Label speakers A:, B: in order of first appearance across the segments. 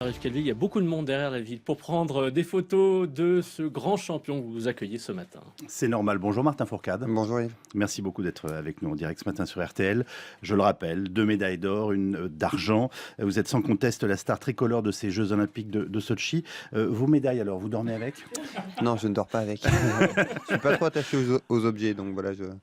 A: Yves Calvi, il y a beaucoup de monde derrière la ville pour prendre des photos de ce grand champion que vous accueillez ce matin.
B: C'est normal. Bonjour Martin Fourcade.
C: Bonjour Yves.
B: Merci beaucoup d'être avec nous en direct ce matin sur RTL. Je le rappelle, 2 médailles d'or, une d'argent. Vous êtes sans conteste la star tricolore de ces Jeux Olympiques de Sotchi. Vos médailles alors, vous dormez avec?
C: Non, je ne dors pas avec. Je suis pas trop attaché aux objets, donc voilà, peut-être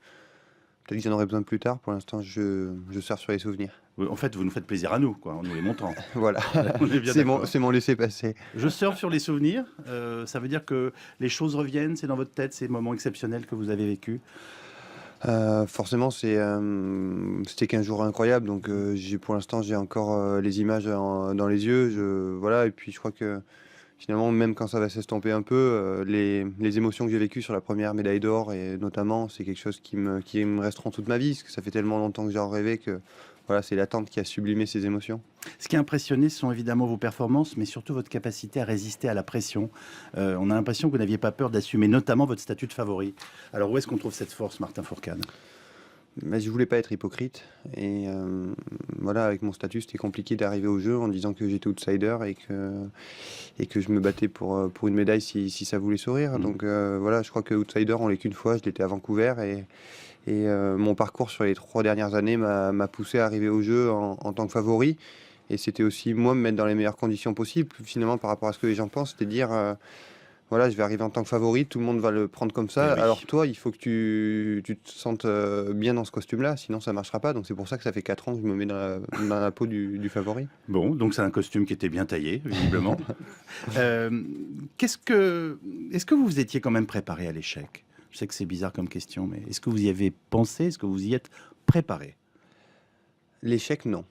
C: que j'en aurai besoin plus tard. Pour l'instant, je surfe sur les souvenirs.
B: En fait, vous nous faites plaisir à nous, quoi, en nous les montrant.
C: Voilà,
B: On est bien
C: c'est
B: d'accord.
C: mon laisser-passer.
B: Je surfe sur les souvenirs. Ça veut dire que les choses reviennent, c'est dans votre tête, ces moments exceptionnels que vous avez vécus.
C: Forcément, c'était qu'un jour incroyable, donc pour l'instant, j'ai encore les images dans les yeux. Voilà, et puis je crois que finalement, même quand ça va s'estomper un peu, les émotions que j'ai vécues sur la première médaille d'or, et notamment, c'est quelque chose qui me resteront toute ma vie, parce que ça fait tellement longtemps que j'en rêvais que voilà, c'est l'attente qui a sublimé ces émotions.
B: Ce qui a impressionné, ce sont évidemment vos performances, mais surtout votre capacité à résister à la pression. On a l'impression que vous n'aviez pas peur d'assumer notamment votre statut de favori. Alors où est-ce qu'on trouve cette force, Martin Fourcade?
C: Mais je voulais pas être hypocrite, et voilà, avec mon statut, c'était compliqué d'arriver au jeu en disant que j'étais outsider et que je me battais pour une médaille si ça voulait sourire. Donc voilà, je crois que outsider, on l'est qu'une fois, je l'étais à Vancouver, et mon parcours sur les 3 dernières années m'a poussé à arriver au jeu en tant que favori. Et c'était aussi moi me mettre dans les meilleures conditions possibles, finalement, par rapport à ce que les gens pensent, c'est-à-dire voilà, je vais arriver en tant que favori, tout le monde va le prendre comme ça.
B: Eh oui.
C: Alors toi, il faut que tu te sentes bien dans ce costume-là, sinon ça marchera pas. Donc c'est pour ça que ça fait 4 ans que je me mets dans la peau du favori.
B: Bon, donc c'est un costume qui était bien taillé, visiblement. Est-ce que vous vous étiez quand même préparé à l'échec? Je sais que c'est bizarre comme question, mais est-ce que vous y avez pensé? Est-ce que vous y êtes préparé?
C: L'échec, non.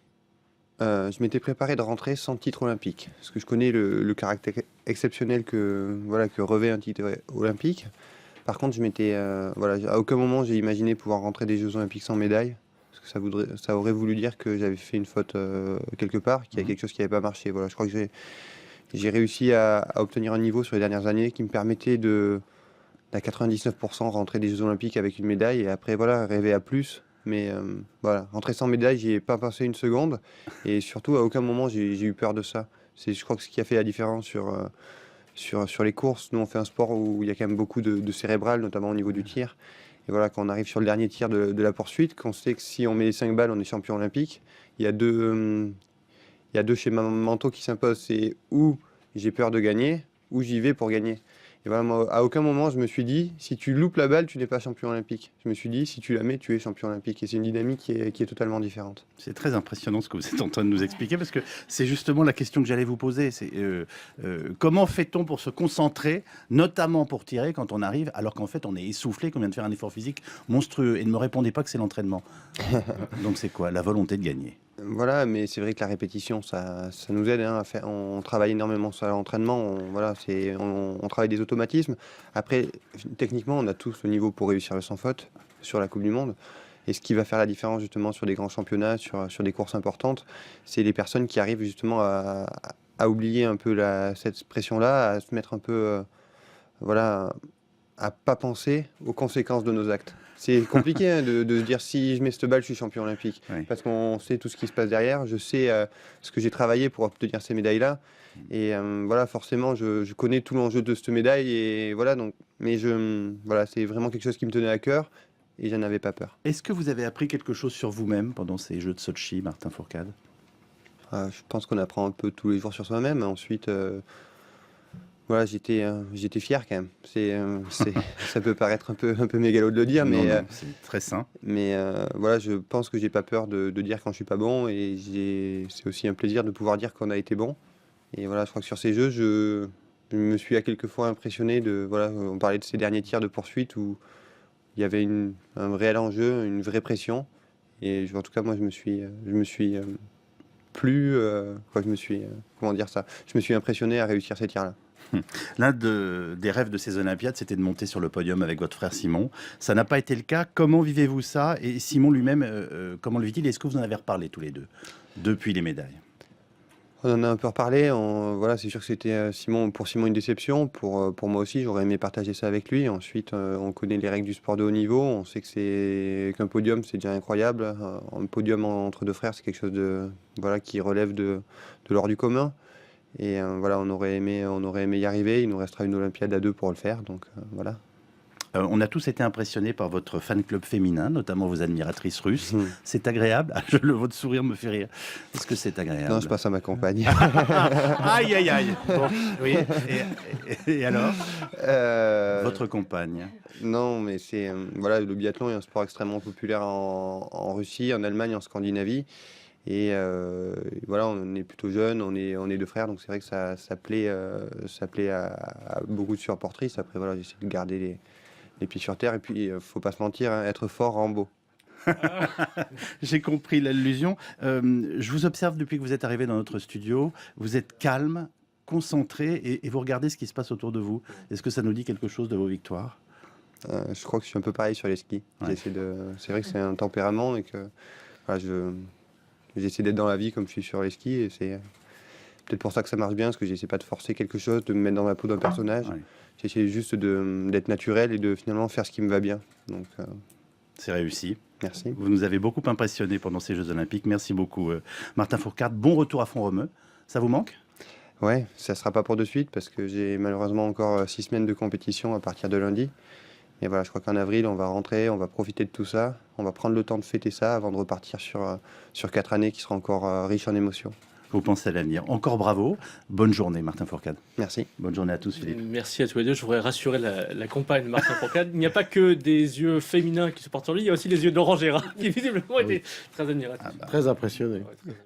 C: Je m'étais préparé de rentrer sans titre olympique, parce que je connais le caractère exceptionnel que revêt un titre olympique. Par contre, à aucun moment j'ai imaginé pouvoir rentrer des Jeux olympiques sans médaille, parce que ça aurait voulu dire que j'avais fait une faute quelque part, qu'il y a quelque chose qui n'avait pas marché. Voilà, je crois que j'ai réussi à obtenir un niveau sur les dernières années qui me permettait d'à 99% rentrer des Jeux olympiques avec une médaille, et après voilà, rêver à plus. Mais voilà, rentrer sans médaille, j'y ai pas pensé une seconde, et surtout à aucun moment j'ai eu peur de ça. C'est, je crois, que ce qui a fait la différence sur les courses. Nous, on fait un sport où il y a quand même beaucoup de cérébral, notamment au niveau du tir. Et voilà, quand on arrive sur le dernier tir de la poursuite, qu'on sait que si on met les 5 balles, on est champion olympique, il y a deux schémas mentaux qui s'imposent. C'est où j'ai peur de gagner, ou j'y vais pour gagner. Et voilà, moi, à aucun moment, je me suis dit, si tu loupes la balle, tu n'es pas champion olympique. Je me suis dit, si tu la mets, tu es champion olympique. Et c'est une dynamique qui est totalement différente.
B: C'est très impressionnant ce que vous êtes en train de nous expliquer, parce que c'est justement la question que j'allais vous poser. C'est comment fait-on pour se concentrer, notamment pour tirer quand on arrive, alors qu'en fait on est essoufflé, qu'on vient de faire un effort physique monstrueux. Et ne me répondez pas que c'est l'entraînement. Donc c'est quoi? La volonté de gagner.
C: Voilà, mais c'est vrai que la répétition, ça nous aide hein, à faire. On travaille énormément sur l'entraînement. On travaille des automatismes. Après, techniquement, on a tous le niveau pour réussir le sans faute sur la Coupe du Monde. Et ce qui va faire la différence justement sur des grands championnats, sur des courses importantes, c'est les personnes qui arrivent justement à oublier un peu cette pression-là, à se mettre un peu, voilà, à pas penser aux conséquences de nos actes. C'est compliqué hein, de se dire si je mets cette balle, je suis champion olympique.
B: Oui.
C: Parce qu'on sait tout ce qui se passe derrière. Je sais ce que j'ai travaillé pour obtenir ces médailles-là. Et voilà, forcément, je connais tout l'enjeu de cette médaille. Et voilà, donc, voilà, c'est vraiment quelque chose qui me tenait à cœur. Et j'en avais pas peur.
B: Est-ce que vous avez appris quelque chose sur vous-même pendant ces Jeux de Sotchi, Martin Fourcade?
C: Je pense qu'on apprend un peu tous les jours sur soi-même. Ensuite, voilà, j'étais fier quand même. Ça peut paraître un peu mégalo de le dire,
B: Non,
C: mais
B: non, c'est très sain.
C: voilà, je pense que j'ai pas peur de dire quand je suis pas bon, et c'est aussi un plaisir de pouvoir dire qu'on a été bon. Et voilà, je crois que sur ces jeux, je me suis à quelques fois impressionné voilà, on parlait de ces derniers tirs de poursuite où il y avait un réel enjeu, une vraie pression. Et en tout cas, moi, je me suis comment dire ça? Je me suis impressionné à réussir ces tirs-là.
B: L'un des rêves de ces Olympiades, c'était de monter sur le podium avec votre frère Simon. Ça n'a pas été le cas. Comment vivez-vous ça? Et Simon lui-même, comment le vit-il? Est-ce que vous en avez reparlé tous les deux depuis les médailles?
C: On en a un peu reparlé. Voilà, c'est sûr que c'était pour Simon une déception. Pour moi aussi, j'aurais aimé partager ça avec lui. Ensuite, on connaît les règles du sport de haut niveau. On sait qu'un podium, c'est déjà incroyable. Un podium entre deux frères, c'est quelque chose voilà, qui relève de l'ordre du commun. Et voilà, on aurait aimé y arriver. Il nous restera une Olympiade à 2 pour le faire. Donc voilà.
B: On a tous été impressionnés par votre fan club féminin, notamment vos admiratrices russes.
C: Mhm.
B: C'est agréable. Votre sourire me fait rire. Est-ce que c'est agréable?
C: Non, je passe à ma compagne.
B: Aïe, aïe, aïe. Bon, oui. Et alors votre compagne?
C: Non, mais c'est voilà, le biathlon est un sport extrêmement populaire en Russie, en Allemagne, en Scandinavie. Et voilà, on est plutôt jeunes, on est deux frères, donc c'est vrai que ça plaît à beaucoup de supportrices. Après, voilà, j'essaie de garder les pieds sur terre. Et puis, faut pas se mentir, hein, être fort rend beau.
B: J'ai compris l'allusion. Je vous observe depuis que vous êtes arrivé dans notre studio. Vous êtes calme, concentré et vous regardez ce qui se passe autour de vous. Est-ce que ça nous dit quelque chose de vos victoires?
C: Je crois que je suis un peu pareil sur les skis.
B: Ouais.
C: C'est vrai que c'est un tempérament et que voilà, j'essaie d'être dans la vie comme je suis sur les skis. Et c'est peut-être pour ça que ça marche bien, parce que j'essaie pas de forcer quelque chose, de me mettre dans la peau d'un personnage.
B: Ouais.
C: J'essaie juste d'être naturel et de finalement faire ce qui me va bien. Donc,
B: C'est réussi.
C: merci.
B: Vous nous avez beaucoup impressionnés pendant ces Jeux Olympiques. Merci beaucoup, Martin Fourcade. Bon retour à Font-Romeu. Ça vous manque?
C: Ouais, ça sera pas pour de suite parce que j'ai malheureusement encore 6 semaines de compétition à partir de lundi. Et voilà, je crois qu'en avril, on va rentrer, on va profiter de tout ça. On va prendre le temps de fêter ça avant de repartir sur 4 années qui seront encore riches en émotions.
B: Vous pensez à l'avenir. Encore bravo. Bonne journée, Martin Fourcade.
C: Merci.
B: Bonne journée à tous, Philippe.
A: Merci à tous les deux. Je voudrais rassurer la compagne de Martin Fourcade. Il n'y a pas que des yeux féminins qui se portent sur lui, il y a aussi les yeux d'Oran Gérard qui visiblement étaient très admiratifs.
D: Très impressionné.
A: Ouais, très-